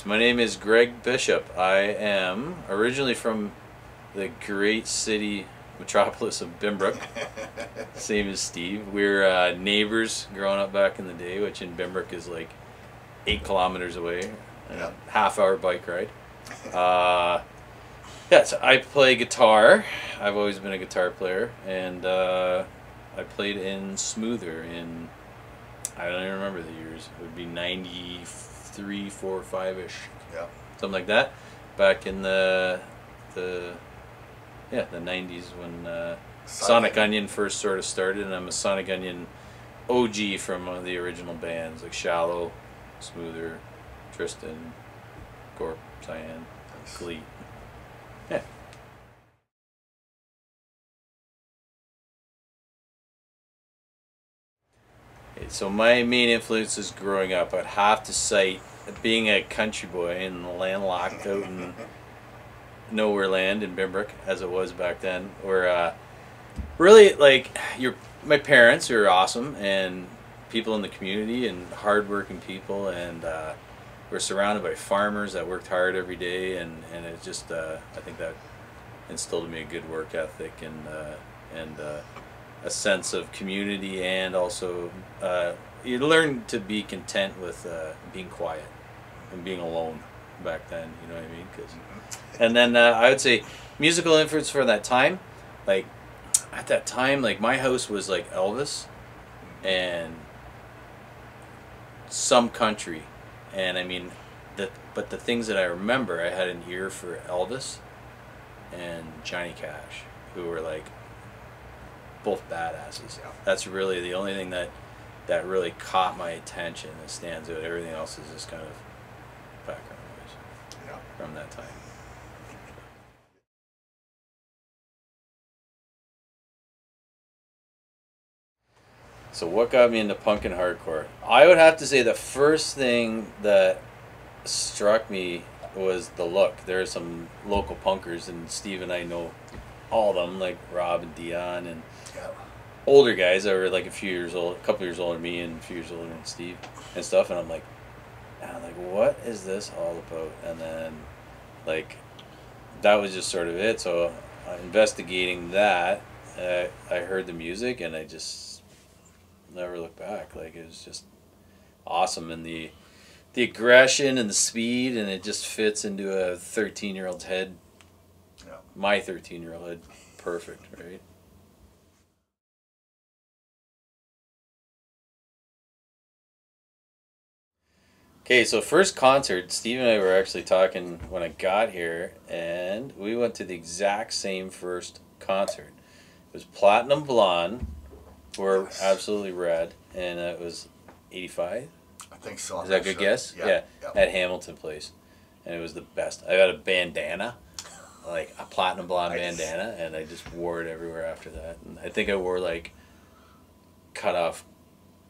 So my name is Greg Bishop. I am originally from the great city metropolis of Binbrook, same as Steve. We were neighbors growing up back in the day, which in Binbrook is like 8 kilometers away, a half-hour bike ride. Yeah, so I play guitar. I've always been a guitar player, and I played in Smoother in, I don't even remember the years. It would be 93, 4, 5-ish. Yeah. Something like that. Back in the 90s when Sonic Onion first sort of started, and I'm a Sonic Onion OG from one of the original bands like Shallow, Smoother, Tristan, Gorp, Cyan, Glee. Yeah. So my main influences growing up, I'd have to cite being a country boy and landlocked out in nowhere land in Binbrook, as it was back then, where really like my parents are awesome and people in the community and hardworking people, and we're surrounded by farmers that worked hard every day, and it just I think that instilled in me a good work ethic and a sense of community, and also you learn to be content with being quiet and being alone back then, you know what I mean? And then I would say musical influence for that time, like at that time, like my house was like Elvis and some country, and I mean but the things that I remember, I had an ear for Elvis and Johnny Cash, who were like both badasses. Yeah. That's really the only thing that really caught my attention and stands out. Everything else is just kind of background noise from that time. So what got me into punk and hardcore? I would have to say the first thing that struck me was the look. There are some local punkers, and Steve and I know all of them, like Rob and Dion, and older guys that were like a few years old, a couple years older than me and a few years older than Steve and stuff, and I'm like, what is this all about? And then like that was just sort of it. So investigating that, I heard the music and I just never looked back. Like it was just awesome, and the aggression and the speed, and it just fits into a 13-year-old's head. Yeah. My 13-year-old head, perfect, right? Okay, so first concert, Steve and I were actually talking when I got here, and we went to the exact same first concert. It was Platinum Blonde, who were absolutely rad, and it was 85. I think so. Is that a good guess? Yeah. At Hamilton Place, and it was the best. I got a bandana, like a Platinum Blonde bandana, and I just wore it everywhere after that. And I think I wore like cut off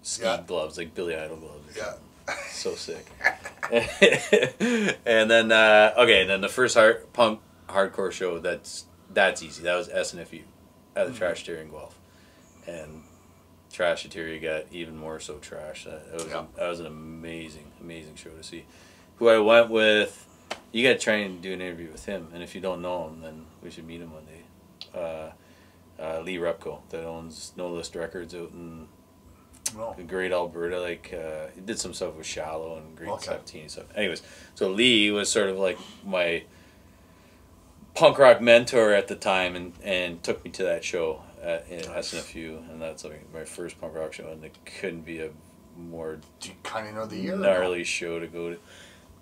ski gloves, like Billy Idol gloves. Yeah. So sick. And then then the first punk hardcore show, that's easy. That was SNFU at the Trash Theory in Guelph, and Trash Theory got even more so trash. That was an amazing show to see. Who I went with, you got to try and do an interview with him, and if you don't know him, then we should meet him one day. Lee Repko, that owns No List Records out in great Alberta. Like he did some stuff with Shallow and Great 17 and stuff. Anyways, so Lee was sort of like my punk rock mentor at the time, and took me to that show at SNFU, and that's like my first punk rock show, and it couldn't be a more do you kind of know the year gnarly show to go to.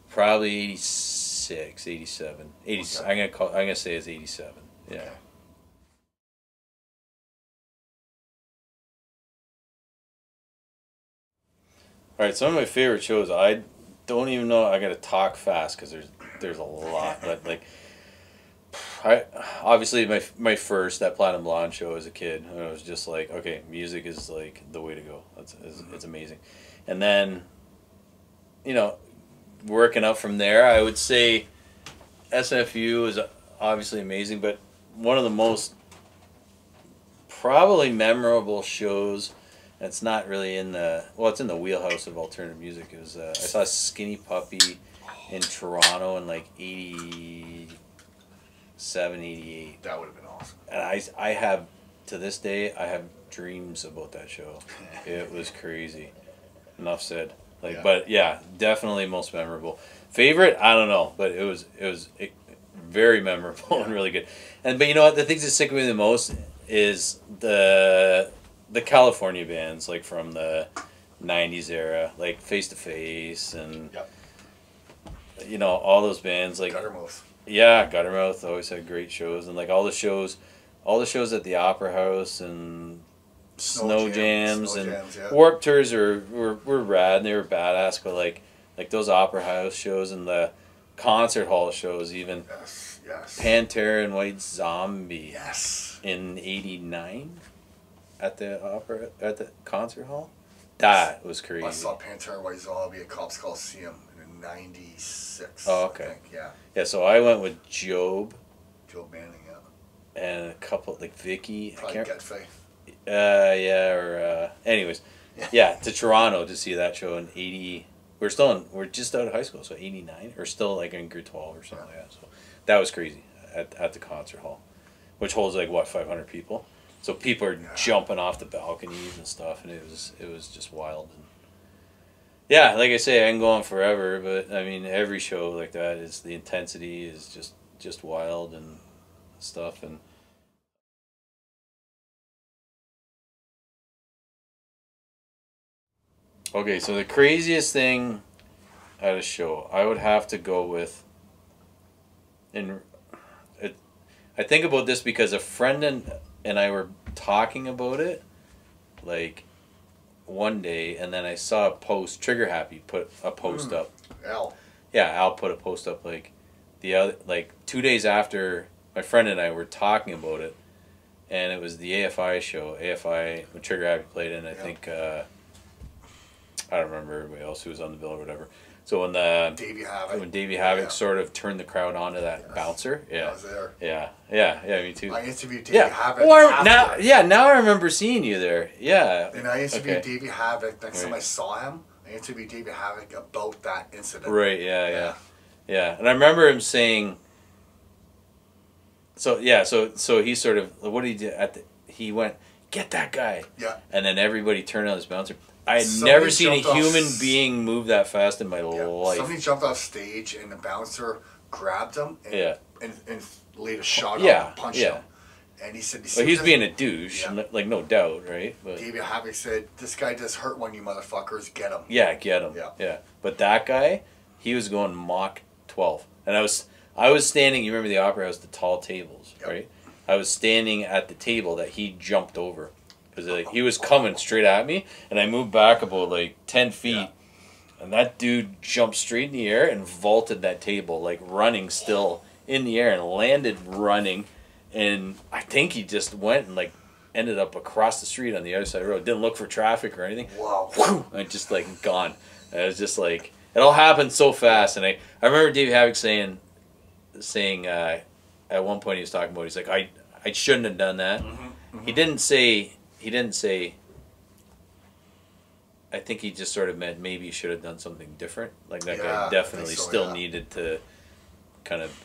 Probably 86, 87. 80, okay. I'm gonna say it's 87. Yeah. Okay. All right, some of my favorite shows. I don't even know. I gotta talk fast because there's a lot. But like, obviously my first, that Platinum Blonde show as a kid, and I was just like, okay, music is like the way to go. It's amazing. And then, working up from there, I would say SNFU is obviously amazing, but one of the most probably memorable shows. It's not really in the, well, it's in the wheelhouse of alternative music. It was I saw Skinny Puppy in Toronto in like 87, 88. That would have been awesome. And I have, to this day, I have dreams about that show. It was crazy. Enough said. Like, Yeah. But yeah, definitely most memorable. Favorite, I don't know, but it was very memorable and really good. But you know what? The things that stick with me the most is the California bands, like from the '90s era, like Face to Face, and Yep. you know, all those bands, like Guttermouth. yeah, Guttermouth always had great shows, and like all the shows at the Opera House and Snow Jams and yeah. Warped Tours were rad and they were badass, but like those Opera House shows and the concert hall shows, even Yes, yes. Pantera and White Zombie Yes. in '89 at the concert hall. That was crazy. I saw Pantera and White Zombie at Cops Coliseum in '96. Oh, okay. I think. Yeah. Yeah, so I went with Job Joe Manning, yeah. and a couple like Vicky. Probably Getfay. Anyways, yeah, to Toronto to see that show in '80. We're just out of high school, so '89, or still like in grade 12 or something like that. So that was crazy at the concert hall, which holds like what 500 people. So people are jumping off the balconies and stuff, and it was just wild. And yeah, like I say, I can go on forever, but I mean every show like that is the intensity is just wild and stuff. And okay, so the craziest thing at a show, I would have to go with. I think about this because a friend and I were talking about it, like, one day, and then I saw a post. Trigger Happy put a post up. Al. Yeah, Al put a post up like 2 days after my friend and I were talking about it, and it was the AFI show. AFI when Trigger Happy played, and I think I don't remember everybody else who was on the bill or whatever. So when Davey Havoc sort of turned the crowd onto that bouncer, I was there. Yeah, me too. I interviewed Davey Havoc. Now I remember seeing you there. Yeah. And I interviewed Davey Havoc. Next time I saw him, I interviewed Davey Havoc about that incident. Right. Yeah. And I remember him saying. So he sort of, what did he do he went, get that guy. Yeah. And then everybody turned on this bouncer. I had Somebody never seen a jumped human being move that fast in my life. Somebody jumped off stage and the bouncer grabbed him and laid a shot on him and punched him. And he said, well, he's being a douche, like no doubt, right? But David Havoc said, this guy does hurt one, you motherfuckers, get him. Yeah, get him. Yeah. But that guy, he was going Mach 12. And I was standing, you remember the Opera House, the tall tables, right? I was standing at the table that he jumped over. Because he was coming straight at me, and I moved back about like 10 feet, and that dude jumped straight in the air and vaulted that table, like running still in the air, and landed running, and I think he just went and like ended up across the street on the other side of the road. Didn't look for traffic or anything. Wow. Whew, and just like gone. And it was just like, it all happened so fast, and I remember David Havoc saying at one point he was talking about, he's like, I shouldn't have done that. He didn't say, I think he just sort of meant maybe he should have done something different. Like that guy definitely still needed to kind of,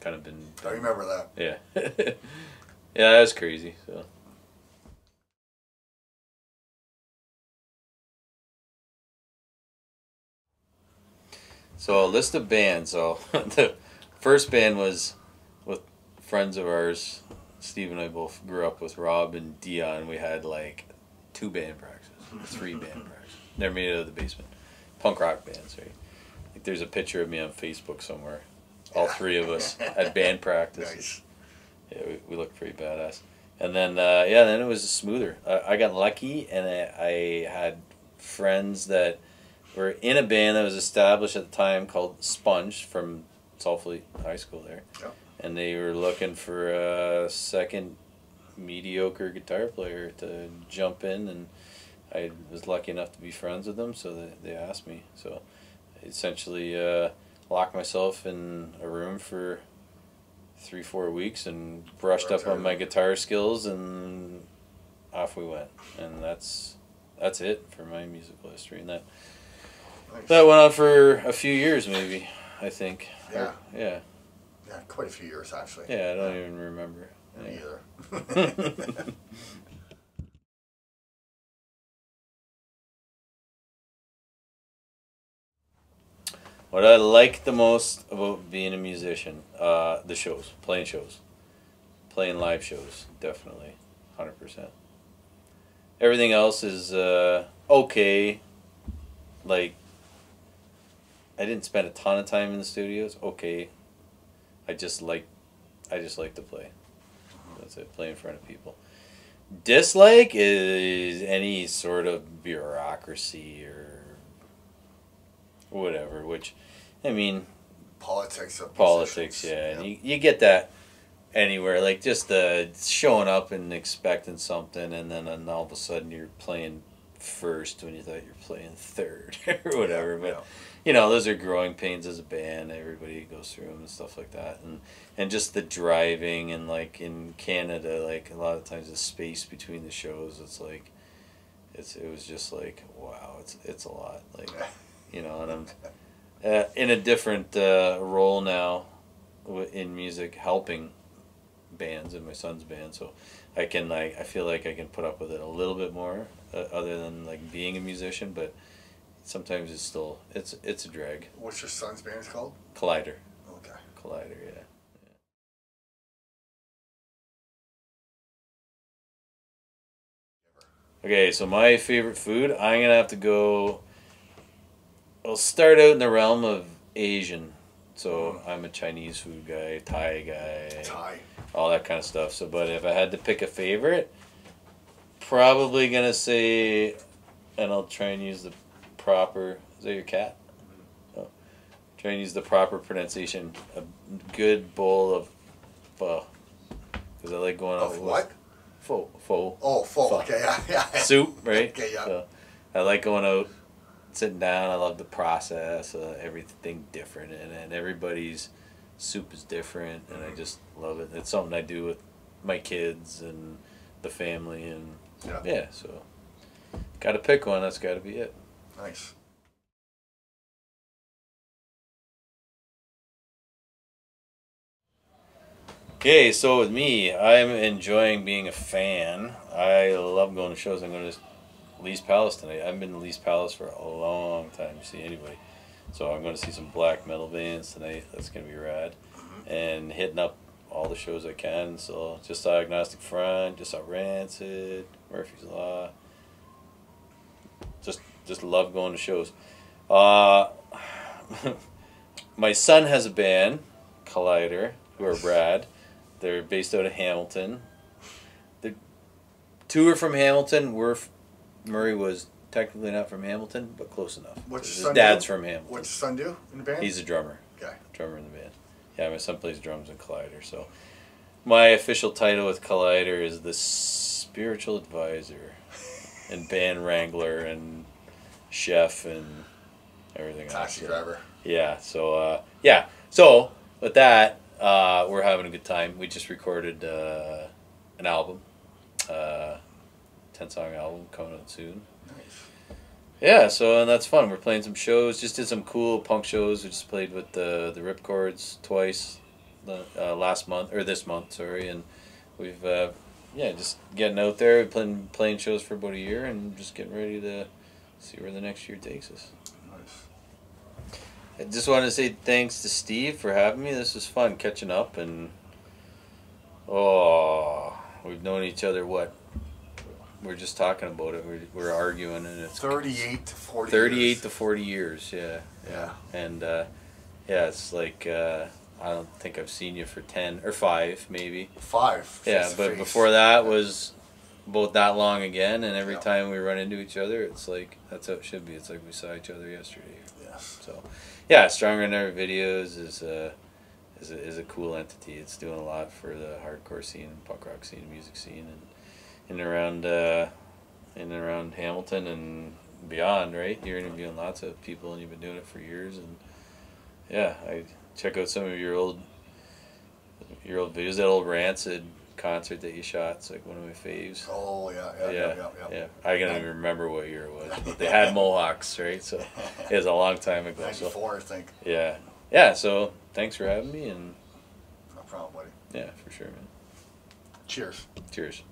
kind of been. I remember that. Yeah. Yeah, that was crazy. So a list of bands. So the first band was with friends of ours. Steve and I both grew up with Rob and Dion. We had like 2 band practices, 3 band practices. Never made it out of the basement. Punk rock bands, right? Like there's a picture of me on Facebook somewhere. All 3 of us at band practice. Nice. Yeah, we looked pretty badass. And then then it was smoother. I got lucky, and I had friends that were in a band that was established at the time called Sponge from Saltfleet High School there. Yep. And they were looking for a second mediocre guitar player to jump in, and I was lucky enough to be friends with them, so they asked me. So I essentially locked myself in a room for 3-4 weeks and brushed up on my guitar skills, and off we went. And that's it for my musical history. And Nice. That went on for a few years, maybe. I think. Yeah. Yeah. Yeah, quite a few years actually. Yeah, I don't even remember. Me Yeah. either. What I like the most about being a musician, the shows, playing live shows, definitely, 100%. Everything else is okay. Like, I didn't spend a ton of time in the studios. Okay, I just like, to play. That's it. Play in front of people. Dislike is any sort of bureaucracy or whatever. Which, I mean, Politics of politics. Yeah, yep. and you get that anywhere. Like just showing up and expecting something, and then all of a sudden you're playing first when you thought you were playing third or whatever. But Yeah. you know, those are growing pains as a band. Everybody goes through them and stuff like that, and just the driving and like in Canada, like a lot of times the space between the shows, it's like it was just like wow, it's a lot, like you know, and I'm in a different role now in music, helping bands in my son's band, so I feel like I can put up with it a little bit more, other than like being a musician, but sometimes it's still it's a drag. What's your son's band called? Collider. Okay. Collider, yeah. Okay, so my favorite food, I'm gonna have to go. I'll start out in the realm of Asian. So I'm a Chinese food guy, Thai guy, all that kind of stuff. So, but if I had to pick a favorite, probably gonna say, and I'll try and use the proper. Is that your cat? Oh, try and use the proper pronunciation. A good bowl of pho, because I like going out with what? Pho. Oh, pho. Pho. Okay, yeah. Soup, right? Okay, yeah. So I like going out, sitting down. I love the process. Everything different, and everybody's soup is different, and I just love it. It's something I do with my kids and the family, and yeah. So, got to pick one. That's got to be it. Nice. Okay, so with me, I'm enjoying being a fan. I love going to shows. I'm going to Lee's Palace tonight. I've been to Lee's Palace for a long time to see anybody. So I'm going to see some black metal bands tonight. That's going to be rad. And hitting up all the shows I can. So just saw Agnostic Front, just saw Rancid, Murphy's Law. Just love going to shows. My son has a band, Collider, who are rad. They're based out of Hamilton. The two are from Hamilton. Murray was technically not from Hamilton, but close enough. His dad's from Hamilton. What's your son do in the band? He's a drummer. Okay. Drummer in the band. Yeah, my son plays drums in Collider. So my official title with Collider is the spiritual advisor and band wrangler and chef and everything else. Taxi driver. Yeah. So yeah. So with that, we're having a good time. We just recorded an album, 10-song album coming out soon. Nice. Yeah, so and that's fun. We're playing some shows. Just did some cool punk shows. We just played with the Ripcords twice, last month or this month, sorry. And we've just getting out there, playing shows for about a year, and just getting ready to see where the next year takes us. Nice. I just wanted to say thanks to Steve for having me. This was fun catching up, and we've known each other what? We're just talking about it. We're arguing, and it's 38 to 40. 38 to 40 years. Yeah. And it's like I don't think I've seen you for 10 or 5 maybe. 5. Yeah, but before that was about that long again, and every time we run into each other, it's like that's how it should be. It's like we saw each other yesterday. Yes. So, yeah, Stronger Than Ever Videos is a cool entity. It's doing a lot for the hardcore scene, punk rock scene, music scene, and in and around Hamilton and beyond. Right, you're interviewing lots of people, and you've been doing it for years. And yeah, I check out some of your old videos. That old Rancid concert that you shot. It's like one of my faves. Oh yeah. I can't even remember what year it was, but they had mohawks, right? So it was a long time ago. 94, I think. Yeah, yeah. So thanks for having me, and no problem, buddy. Yeah, for sure, man. Cheers. Cheers.